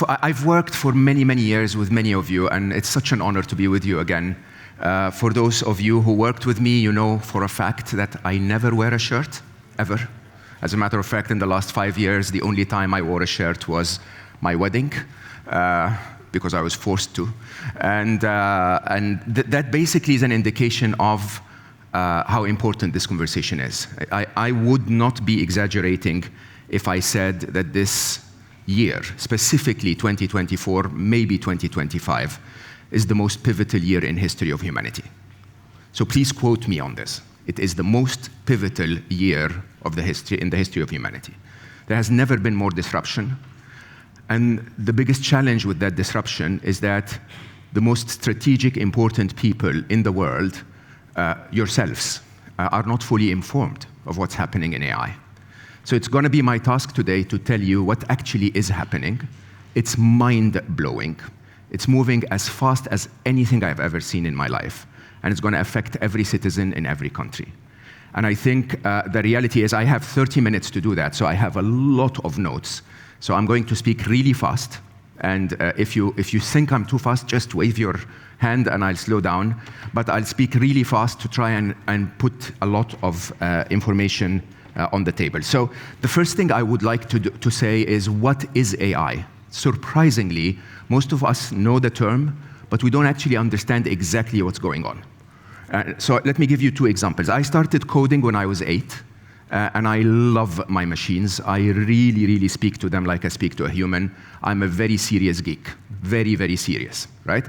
I've worked for many, many years with many of you, and it's such an honor to be with you again. For those of you who worked with me, you know for a fact that I never wear a shirt, ever. As a matter of fact, in the last 5 years, the only time I wore a shirt was my wedding, because I was forced to. And that basically is an indication of how important this conversation is. I would not be exaggerating if I said that this year, specifically 2024, maybe 2025, is the most pivotal year in history of humanity. So please quote me on this. It is the most pivotal year of in the history of humanity. There has never been more disruption. And the biggest challenge with that disruption is that the most strategic, important people in the world, yourselves, are not fully informed of what's happening in AI. So it's going to be my task today to tell you what actually is happening. It's mind-blowing. It's moving as fast as anything I've ever seen in my life. And it's going to affect every citizen in every country. And I think the reality is I have 30 minutes to do that, so I have a lot of notes. So I'm going to speak really fast. And if you think I'm too fast, just wave your hand and I'll slow down. But I'll speak really fast to try and put a lot of information on the table. So the first thing I would like to say is, what is AI? Surprisingly, most of us know the term, but we don't actually understand exactly what's going on. So let me give you 2 examples. I started coding when I was 8, and I love my machines. I really, really speak to them like I speak to a human. I'm a very serious geek, very, very serious, right?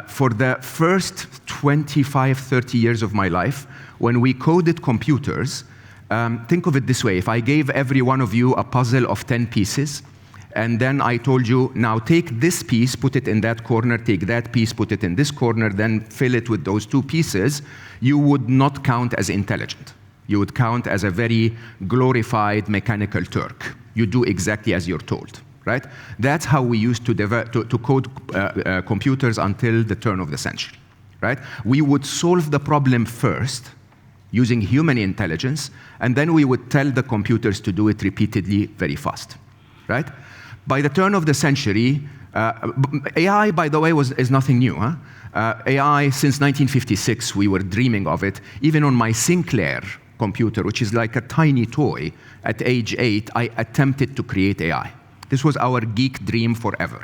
For the first 25, 30 years of my life, when we coded computers, think of it this way. If I gave every one of you a puzzle of 10 pieces, and then I told you, now take this piece, put it in that corner, take that piece, put it in this corner, then fill it with those 2 pieces, you would not count as intelligent. You would count as a very glorified mechanical Turk. You do exactly as you're told, right? That's how we used to code computers until the turn of the century, right? We would solve the problem first, using human intelligence, and then we would tell the computers to do it repeatedly very fast, right? By the turn of the century, AI, by the way, is nothing new. Huh? AI, since 1956, we were dreaming of it. Even on my Sinclair computer, which is like a tiny toy, at age 8, I attempted to create AI. This was our geek dream forever,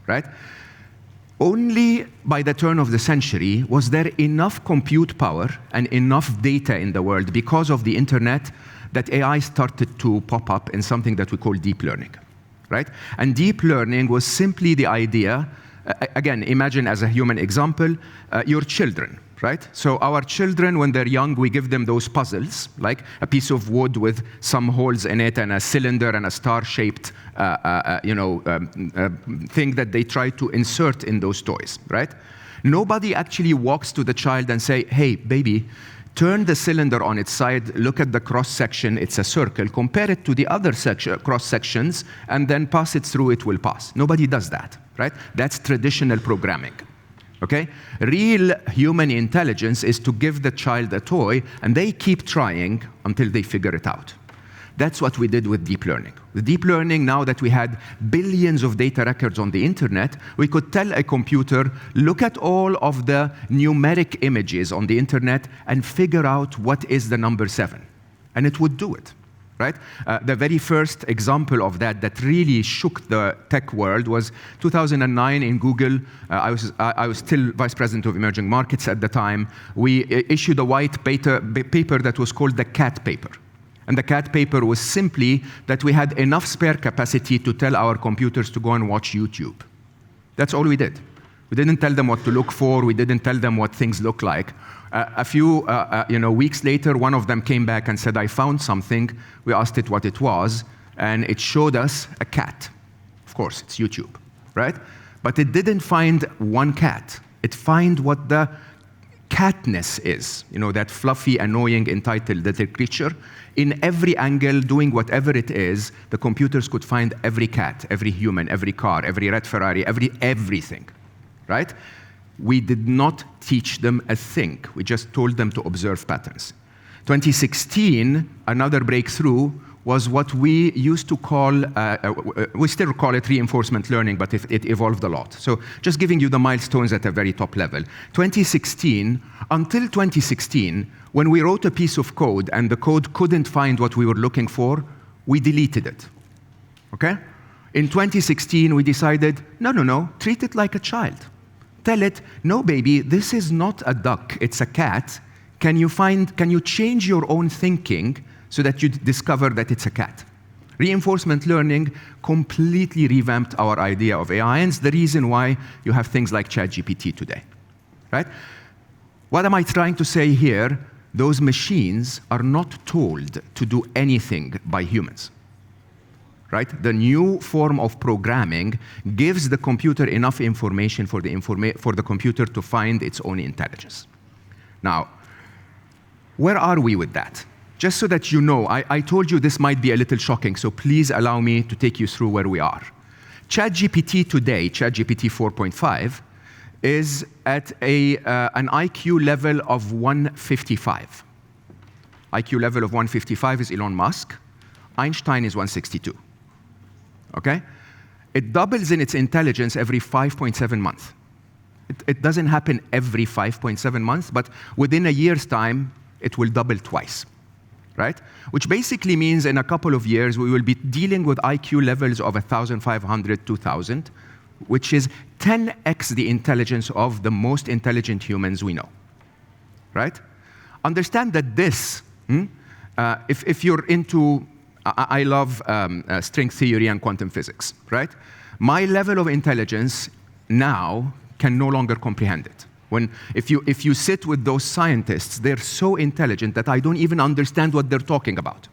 right? Only by the turn of the century was there enough compute power and enough data in the world because of the internet that AI started to pop up in something that we call deep learning, right? And deep learning was simply the idea, again, imagine as a human example, your children, right? So our children, when they're young, we give them those puzzles, like a piece of wood with some holes in it and a cylinder and a star-shaped thing that they try to insert in those toys, right? Nobody actually walks to the child and say, hey, baby, turn the cylinder on its side, look at the cross-section, it's a circle, compare it to the other cross-sections, and then pass it through, it will pass. Nobody does that, right? That's traditional programming, okay? Real human intelligence is to give the child a toy, and they keep trying until they figure it out. That's what we did with deep learning. With deep learning, now that we had billions of data records on the internet, we could tell a computer, look at all of the numeric images on the internet and figure out what is the number 7. And it would do it, right? The very first example of that really shook the tech world was 2009 in Google. I was still vice president of emerging markets at the time. We issued a white paper that was called the cat paper. And the cat paper was simply that we had enough spare capacity to tell our computers to go and watch YouTube. That's all we did. We didn't tell them what to look for. We didn't tell them what things look like. A few weeks later, one of them came back and said, I found something. We asked it what it was, and it showed us a cat. Of course, it's YouTube, right? But it didn't find one cat. It found what the catness is, that fluffy, annoying, entitled little creature. In every angle, doing whatever it is, the computers could find every cat, every human, every car, every red Ferrari, everything, right? We did not teach them a thing. We just told them to observe patterns. 2016, another breakthrough, was what we used to call, we still call it reinforcement learning, but it evolved a lot. So just giving you the milestones at a very top level. 2016, until 2016, when we wrote a piece of code and the code couldn't find what we were looking for, we deleted it, okay? In 2016, we decided, no, treat it like a child. Tell it, no, baby, this is not a duck, it's a cat. Can you change your own thinking so that you discover that it's a cat? Reinforcement learning completely revamped our idea of AI, and it's the reason why you have things like ChatGPT today, right? What am I trying to say here? Those machines are not told to do anything by humans, right? The new form of programming gives the computer enough information for the computer to find its own intelligence. Now, where are we with that? Just so that you know, I told you this might be a little shocking, so please allow me to take you through where we are. ChatGPT today, ChatGPT 4.5, is at an IQ level of 155. IQ level of 155 is Elon Musk. Einstein is 162. Okay? It doubles in its intelligence every 5.7 months. It doesn't happen every 5.7 months, but within a year's time, it will double twice, right? Which basically means in a couple of years, we will be dealing with IQ levels of 1,500, 2,000, which is 10x the intelligence of the most intelligent humans we know, right? Understand that this, if you're into, I love string theory and quantum physics, right? My level of intelligence now can no longer comprehend it. If you sit with those scientists, they're so intelligent that I don't even understand what they're talking about,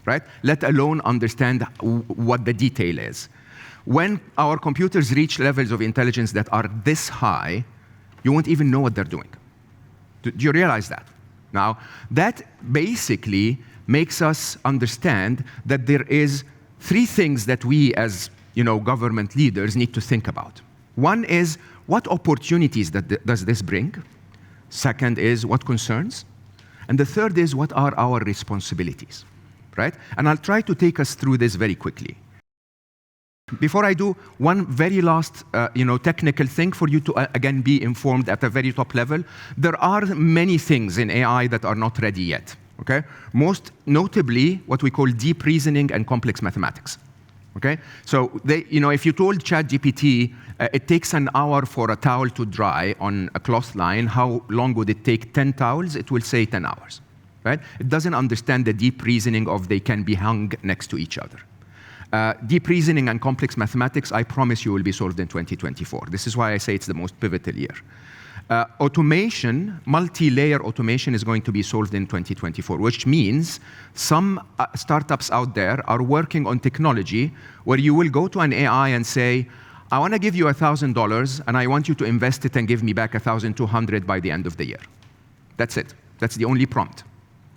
right? Let alone understand what the detail is. When our computers reach levels of intelligence that are this high, you won't even know what they're doing. Do you realize that? Now, that basically makes us understand that there is three things that we as government leaders need to think about. One is, what opportunities does this bring? Second is, what concerns? And the third is, what are our responsibilities, right? And I'll try to take us through this very quickly. Before I do, one very last technical thing for you to, again, be informed at a very top level. There are many things in AI that are not ready yet, okay? Most notably, what we call deep reasoning and complex mathematics. Okay, so if you told ChatGPT it takes an hour for a towel to dry on a cloth line, how long would it take 10 towels? It will say 10 hours, right? It doesn't understand the deep reasoning of they can be hung next to each other. Deep reasoning and complex mathematics, I promise you, will be solved in 2024. This is why I say it's the most pivotal year. Automation, multi-layer automation is going to be solved in 2024, which means some startups out there are working on technology where you will go to an AI and say, I want to give you $1,000 and I want you to invest it and give me back 1,200 by the end of the year. That's it. That's the only prompt,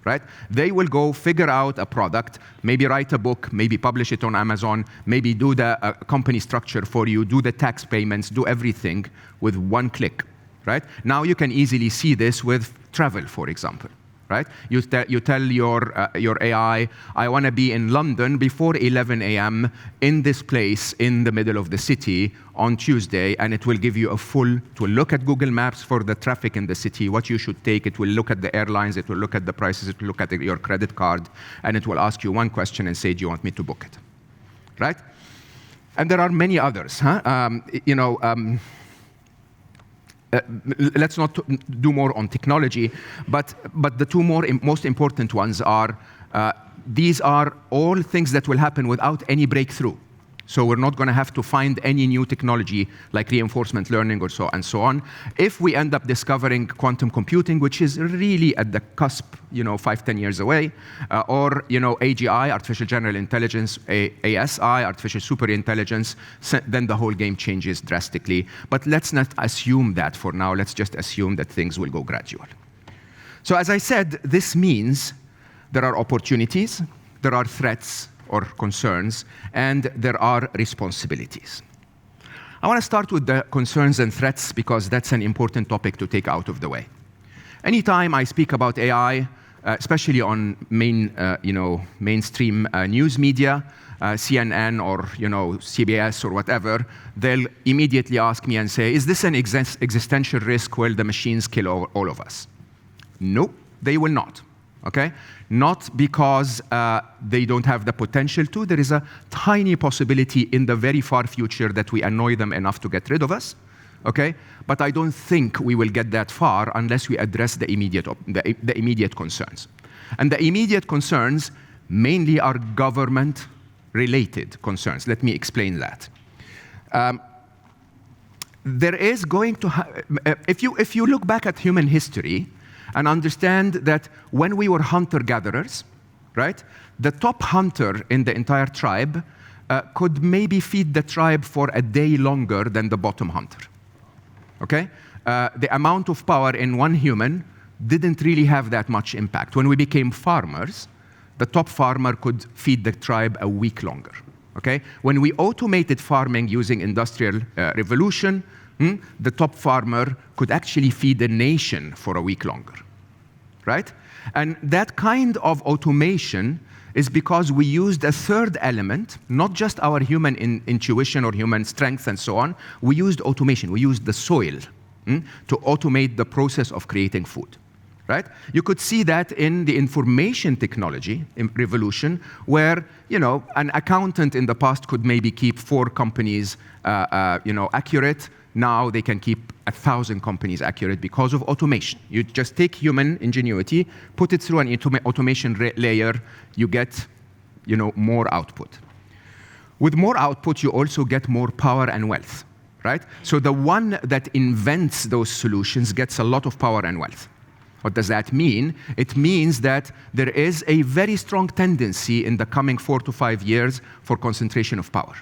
right? They will go figure out a product, maybe write a book, maybe publish it on Amazon, maybe do the company structure for you, do the tax payments, do everything with one click. Right? Now you can easily see this with travel, for example. Right? You tell your AI, I want to be in London before 11 a.m. in this place in the middle of the city on Tuesday, and it will give you it will look at Google Maps for the traffic in the city, what you should take. It will look at the airlines, it will look at the prices, it will look at your credit card, and it will ask you one question and say, do you want me to book it? Right? And there are many others. Let's not do more on technology, but the two most important ones are, these are all things that will happen without any breakthrough. So we're not going to have to find any new technology like reinforcement learning or so and so on. If we end up discovering quantum computing, which is really at the cusp, 5-10 years away, or AGI, artificial general intelligence, ASI, artificial superintelligence, then the whole game changes drastically. But let's not assume that for now. Let's just assume that things will go gradual. So as I said, this means there are opportunities, there are threats or concerns, and there are responsibilities. I want to start with the concerns and threats because that's an important topic to take out of the way. Anytime I speak about AI, especially on mainstream news media, CNN or CBS or whatever, they'll immediately ask me and say, is this an existential risk where the machines kill all of us? No, they will not. Okay? Not because they don't have the potential to. There is a tiny possibility in the very far future that we annoy them enough to get rid of us. Okay? But I don't think we will get that far unless we address the immediate concerns. And the immediate concerns mainly are government-related concerns. Let me explain that. There is going to if you look back at human history and understand that when we were hunter-gatherers, right, the top hunter in the entire tribe could maybe feed the tribe for a day longer than the bottom hunter. Okay? The amount of power in one human didn't really have that much impact. When we became farmers, the top farmer could feed the tribe a week longer. Okay? When we automated farming using industrial revolution, the top farmer could actually feed a nation for a week longer, right? And that kind of automation is because we used a third element, not just our human intuition or human strength and so on. We used automation. We used the soil to automate the process of creating food, right? You could see that in the information technology revolution, where an accountant in the past could maybe keep 4 companies accurate. Now they can keep 1,000 companies accurate because of automation. You just take human ingenuity, put it through an automation layer, you get more output. With more output, you also get more power and wealth, right? So the one that invents those solutions gets a lot of power and wealth. What does that mean? It means that there is a very strong tendency in the coming 4 to 5 years for concentration of power.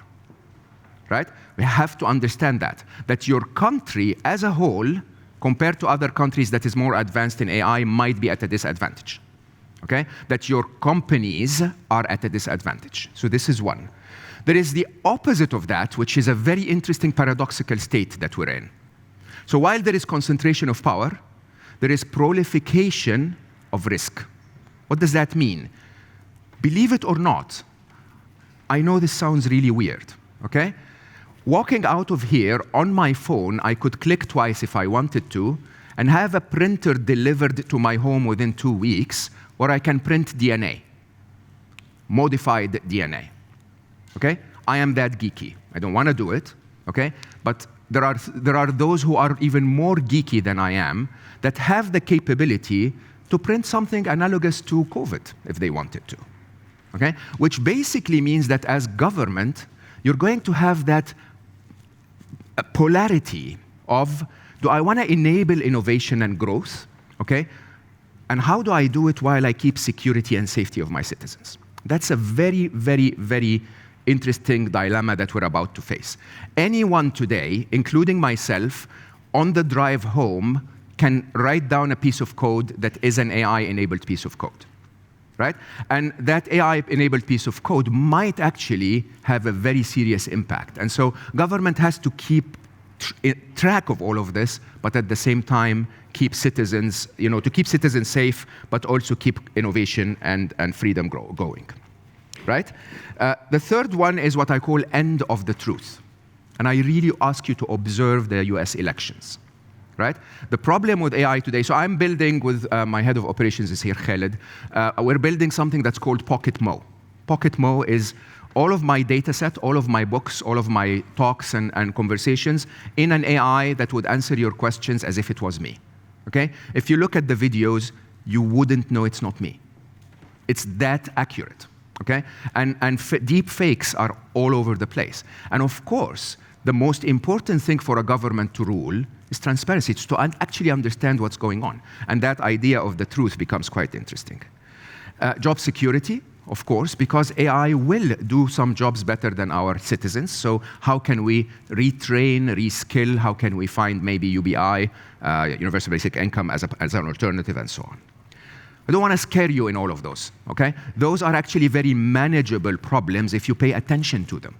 Right? We have to understand that your country as a whole, compared to other countries that is more advanced in AI, might be at a disadvantage. Okay? That your companies are at a disadvantage. So this is one. There is the opposite of that, which is a very interesting paradoxical state that we're in. So while there is concentration of power, there is proliferation of risk. What does that mean? Believe it or not, I know this sounds really weird, okay? Walking out of here on my phone, I could click twice if I wanted to and have a printer delivered to my home within 2 weeks, or I can print DNA, modified DNA, okay? I am that geeky. I don't want to do it, okay? But there are those who are even more geeky than I am that have the capability to print something analogous to COVID if they wanted to, okay? Which basically means that as government, you're going to have that polarity of, do I want to enable innovation and growth, okay? And how do I do it while I keep security and safety of my citizens? That's a very, very, very interesting dilemma that we're about to face. Anyone today, including myself, on the drive home, can write down a piece of code that is an AI-enabled piece of code, right? And that AI-enabled piece of code might actually have a very serious impact. And so government has to keep track of all of this, but at the same time, keep citizens, to keep citizens safe, but also keep innovation and freedom going, right? The third one is what I call end of the truth. And I really ask you to observe the US elections. Right? The problem with AI today, so I'm building with my head of operations is here, Khaled. We're building something that's called Pocket Mo. Pocket Mo is all of my data set, all of my books, all of my talks and conversations in an AI that would answer your questions as if it was me. Okay? If you look at the videos, you wouldn't know it's not me. It's that accurate. Okay? And deep fakes are all over the place. And of course, the most important thing for a government to rule is transparency. It's to actually understand what's going on. And that idea of the truth becomes quite interesting. Job security, of course, because AI will do some jobs better than our citizens. So how can we retrain, reskill? How can we find maybe UBI, universal basic income, as an alternative, and so on? I don't want to scare you in all of those, okay? Those are actually very manageable problems if you pay attention to them.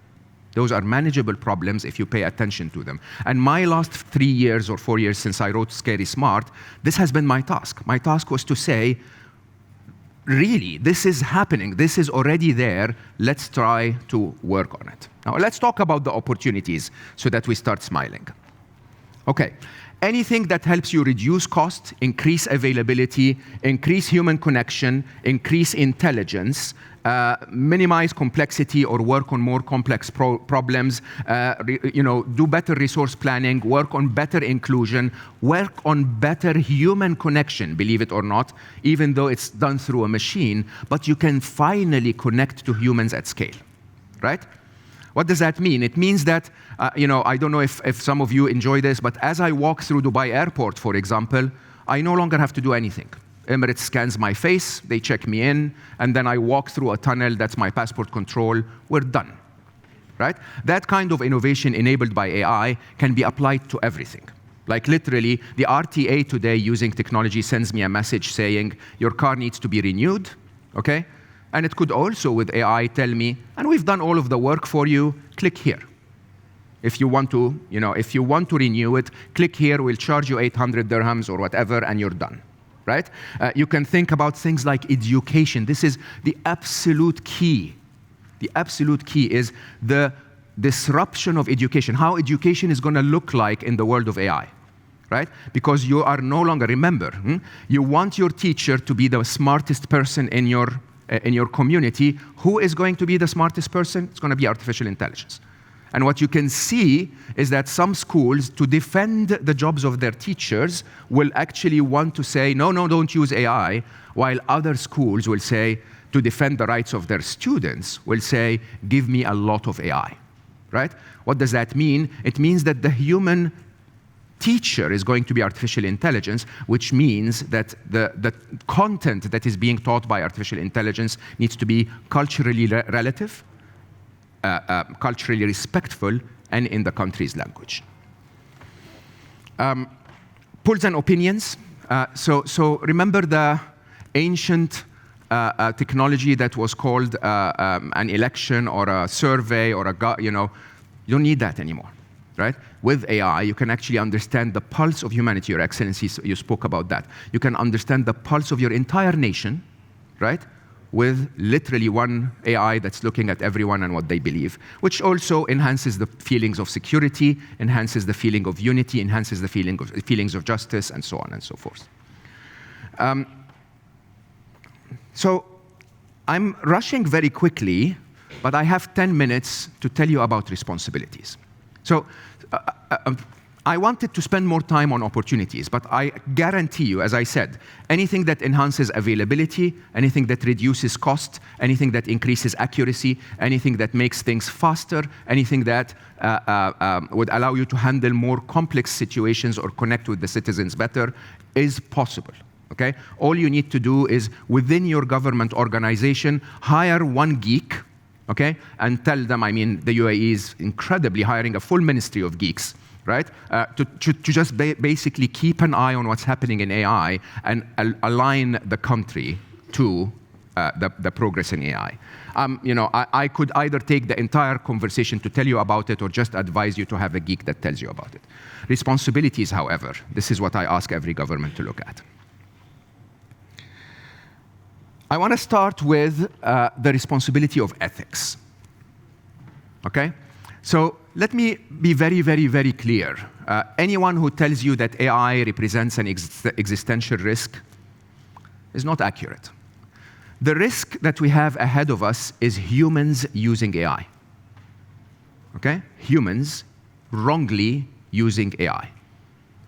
Those are manageable problems if you pay attention to them. And my last 3 years or 4 years since I wrote Scary Smart, this has been my task. My task was to say, really, this is happening. This is already there. Let's try to work on it. Now, let's talk about the opportunities so that we start smiling. Okay. Anything that helps you reduce cost, increase availability, increase human connection, increase intelligence, minimize complexity or work on more complex problems, do better resource planning, work on better inclusion, work on better human connection, believe it or not, even though it's done through a machine, but you can finally connect to humans at scale, right? What does that mean? It means that, I don't know if some of you enjoy this, but as I walk through Dubai airport, for example, I no longer have to do anything. Emirates scans my face, they check me in, and then I walk through a tunnel, that's my passport control, we're done, right? That kind of innovation enabled by AI can be applied to everything. Like literally, the RTA today using technology sends me a message saying, your car needs to be renewed, okay? And it could also, with AI, tell me, and we've done all of the work for you, click here. If you want to, renew it, click here, we'll charge you 800 dirhams or whatever, and you're done, right? You can think about things like education. This is the absolute key. The absolute key is the disruption of education, how education is going to look like in the world of AI, right? Because you are no longer, remember, you want your teacher to be the smartest person in your community. Who is going to be the smartest person? It's going to be artificial intelligence. And what you can see is that some schools, to defend the jobs of their teachers, will actually want to say, no, don't use AI, while other schools will say, to defend the rights of their students, will say, give me a lot of AI, right? What does that mean? It means that the human teacher is going to be artificial intelligence, which means that the content that is being taught by artificial intelligence needs to be culturally relative, culturally respectful, and in the country's language. Polls and opinions. So remember the ancient technology that was called an election or a survey or you don't need that anymore. Right? With AI, you can actually understand the pulse of humanity. Your Excellency, you spoke about that. You can understand the pulse of your entire nation, right? With literally one AI that's looking at everyone and what they believe, which also enhances the feelings of security, enhances the feeling of unity, enhances the feelings of justice, and so on and so forth. So I'm rushing very quickly, but I have 10 minutes to tell you about responsibilities. So I wanted to spend more time on opportunities, but I guarantee you, as I said, anything that enhances availability, anything that reduces cost, anything that increases accuracy, anything that makes things faster, anything that would allow you to handle more complex situations or connect with the citizens better is possible. Okay? All you need to do is, within your government organization, hire one geek, okay, and tell them, the UAE is incredibly hiring a full ministry of geeks, right, to just basically keep an eye on what's happening in AI and align the country to the progress in AI. I could either take the entire conversation to tell you about it or just advise you to have a geek that tells you about it. Responsibilities, however, this is what I ask every government to look at. I want to start with the responsibility of ethics. Okay? So let me be very, very, very clear. Anyone who tells you that AI represents an existential risk is not accurate. The risk that we have ahead of us is humans using AI. Okay? Humans wrongly using AI.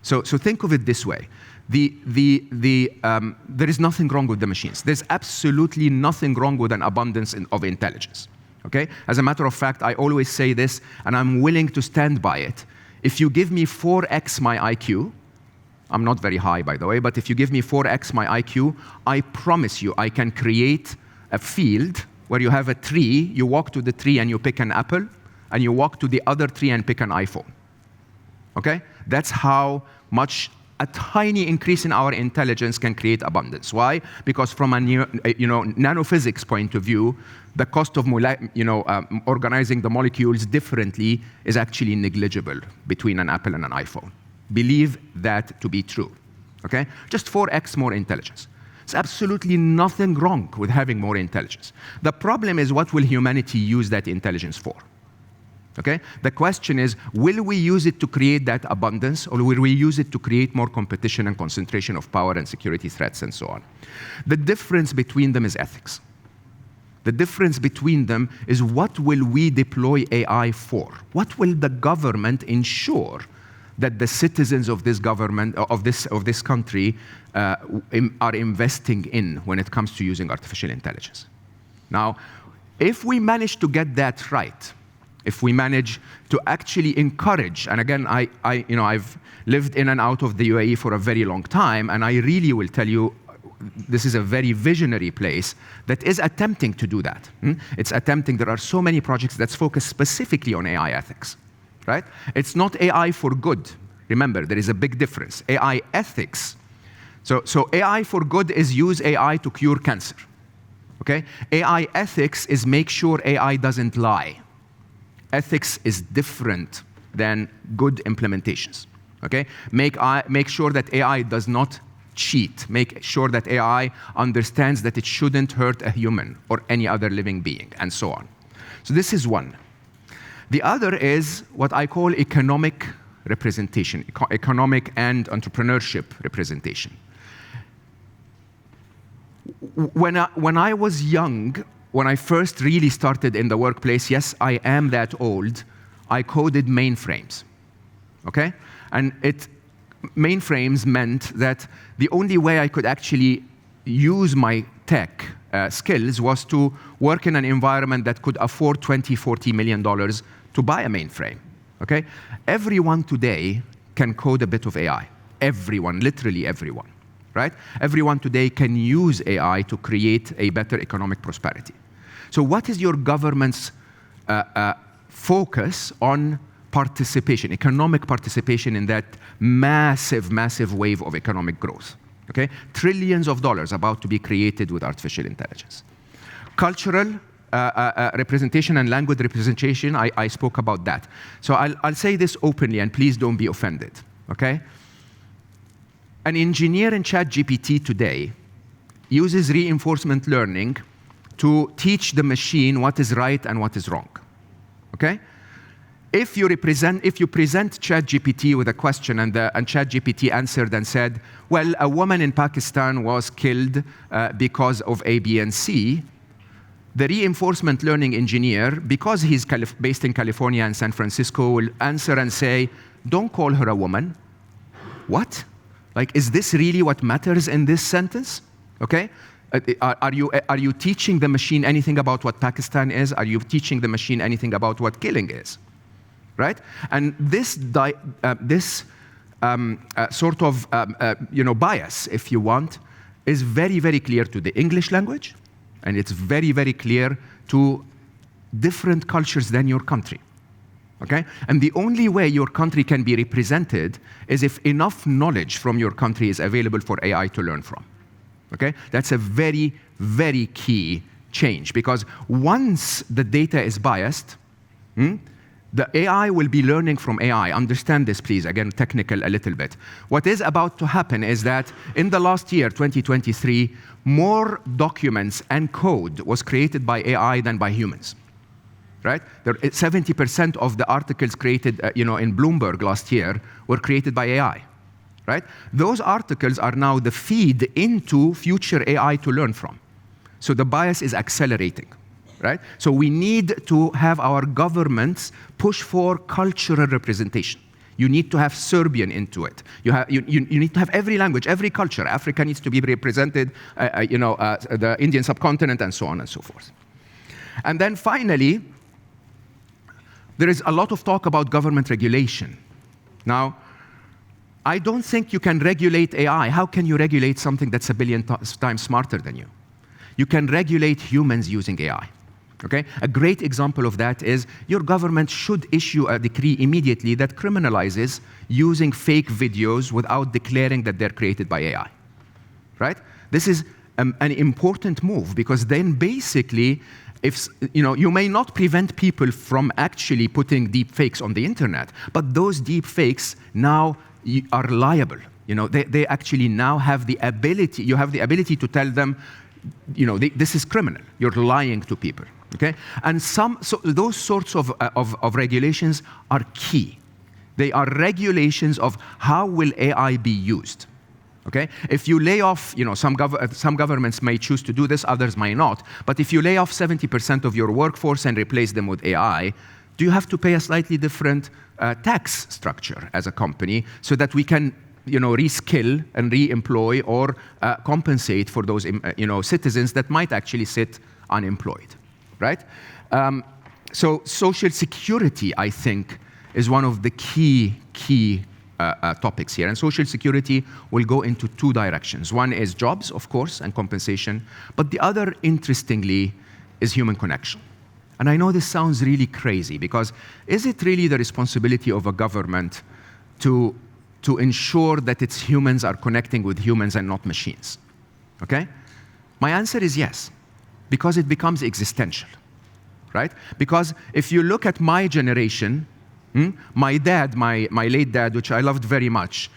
So think of it this way. There is nothing wrong with the machines. There's absolutely nothing wrong with an abundance of intelligence. Okay? As a matter of fact, I always say this, and I'm willing to stand by it. If you give me 4x my IQ, I'm not very high, by the way, but if you give me 4x my IQ, I promise you I can create a field where you have a tree, you walk to the tree and you pick an apple, and you walk to the other tree and pick an iPhone. Okay? That's how much a tiny increase in our intelligence can create abundance. Why? Because from a nanophysics point of view, the cost of organizing the molecules differently is actually negligible between an apple and an iPhone. Believe that to be true. Okay? Just 4x more intelligence. There's absolutely nothing wrong with having more intelligence. The problem is, what will humanity use that intelligence for? Okay? The question is, will we use it to create that abundance, or will we use it to create more competition and concentration of power and security threats and so on? The difference between them is ethics. The difference between them is, what will we deploy AI for? What will the government ensure that the citizens of this government, of this country, are investing in when it comes to using artificial intelligence? Now, if we manage to get that right, if we manage to actually encourage, and again, I've lived in and out of the UAE for a very long time, and I really will tell you, this is a very visionary place that is attempting to do that. It's attempting. There are so many projects that's focused specifically on AI ethics, right? It's not AI for good. Remember, there is a big difference. AI ethics. So AI for good is use AI to cure cancer, okay? AI ethics is make sure AI doesn't lie. Ethics is different than good implementations, okay? Make sure that AI does not cheat. Make sure that AI understands that it shouldn't hurt a human or any other living being, and so on. So this is one. The other is what I call economic representation, economic and entrepreneurship representation. When I was young, when I first really started in the workplace, yes, I am that old, I coded mainframes, okay? And mainframes meant that the only way I could actually use my tech skills was to work in an environment that could afford $20, $40 million to buy a mainframe, okay? Everyone today can code a bit of AI. Everyone, literally everyone, right? Everyone today can use AI to create a better economic prosperity. So what is your government's focus on participation, economic participation in that massive, massive wave of economic growth? Okay? Trillions of dollars about to be created with artificial intelligence. Cultural representation and language representation, I spoke about that. So I'll say this openly, and please don't be offended, okay? An engineer in ChatGPT today uses reinforcement learning to teach the machine what is right and what is wrong, okay? If you present ChatGPT with a question and ChatGPT answered and said, well, a woman in Pakistan was killed because of A, B, and C, the reinforcement learning engineer, because he's based in California and San Francisco, will answer and say, don't call her a woman. What? Like, is this really what matters in this sentence? Okay? Are you teaching the machine anything about what Pakistan is? Are you teaching the machine anything about what killing is? Right? And this sort of bias, if you want, is very, very clear to the English language, and it's very, very clear to different cultures than your country. Okay? And the only way your country can be represented is if enough knowledge from your country is available for AI to learn from. Okay? That's a very, very key change, because once the data is biased, the AI will be learning from AI. Understand this, please. Again, technical a little bit. What is about to happen is that in the last year, 2023, more documents and code was created by AI than by humans. Right? 70% of the articles created in Bloomberg last year were created by AI. Right? Those articles are now the feed into future AI to learn from. So the bias is accelerating. Right? So we need to have our governments push for cultural representation. You need to have Serbian into it. You need to have every language, every culture. Africa needs to be represented, the Indian subcontinent, and so on and so forth. And then finally, there is a lot of talk about government regulation. Now, I don't think you can regulate AI. How can you regulate something that's a billion times smarter than you? You can regulate humans using AI. Okay? A great example of that is your government should issue a decree immediately that criminalizes using fake videos without declaring that they're created by AI. Right? This is an important move, because then basically, if you may not prevent people from actually putting deep fakes on the internet, but those deep fakes now are liable. They actually now have the ability, you have the ability to tell them, this is criminal. You're lying to people, okay? And so those sorts of regulations are key. They are regulations of how will AI be used. Okay? If you lay off, some governments may choose to do this, others may not. But if you lay off 70% of your workforce and replace them with AI, do you have to pay a slightly different tax structure as a company so that we can, reskill and re-employ or compensate for those, citizens that might actually sit unemployed, right? So social security, I think, is one of the key topics here. And social security will go into two directions. One is jobs, of course, and compensation. But the other, interestingly, is human connection. And I know this sounds really crazy, because is it really the responsibility of a government to ensure that its humans are connecting with humans and not machines? Okay? My answer is yes, because it becomes existential, right? Because if you look at my generation, my dad, my late dad, which I loved very much,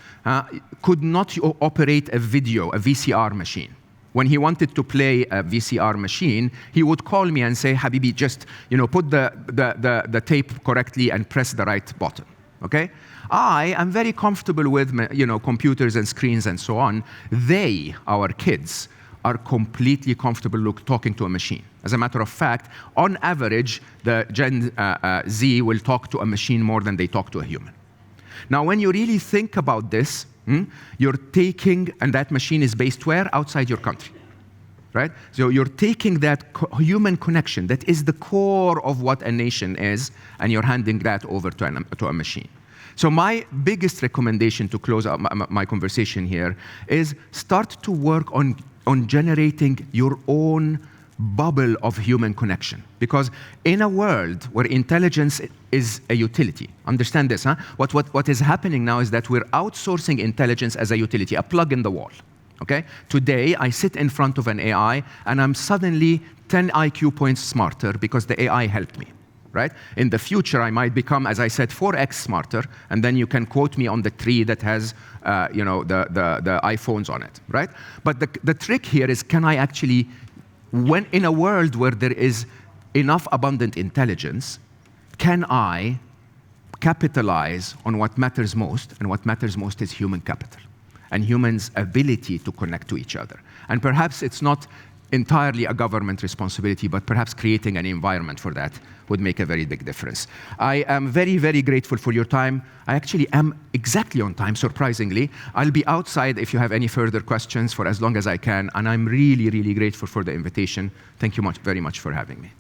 could not operate a VCR machine. When he wanted to play a VCR machine, he would call me and say, Habibi, just put the tape correctly and press the right button, okay? I am very comfortable with computers and screens and so on. They, our kids, are completely comfortable talking to a machine. As a matter of fact, on average, the Gen Z will talk to a machine more than they talk to a human. Now, when you really think about this, you're taking, and that machine is based where? Outside your country, right? So you're taking that human connection, that is the core of what a nation is, and you're handing that over to a machine. So my biggest recommendation to close out my conversation here is start to work on generating your own bubble of human connection. Because in a world where intelligence is a utility, understand this, huh? What is happening now is that we're outsourcing intelligence as a utility, a plug in the wall, okay? Today, I sit in front of an AI, and I'm suddenly 10 IQ points smarter because the AI helped me, right? In the future, I might become, as I said, 4x smarter, and then you can quote me on the tree that has the iPhones on it, right? But the trick here is, can I actually, when in a world where there is enough abundant intelligence, can I capitalize on what matters most? And what matters most is human capital and humans' ability to connect to each other. And perhaps it's not entirely a government responsibility, but perhaps creating an environment for that would make a very big difference. I am very, very grateful for your time. I actually am exactly on time, surprisingly. I'll be outside if you have any further questions for as long as I can, and I'm really, really grateful for the invitation. Thank you very much for having me.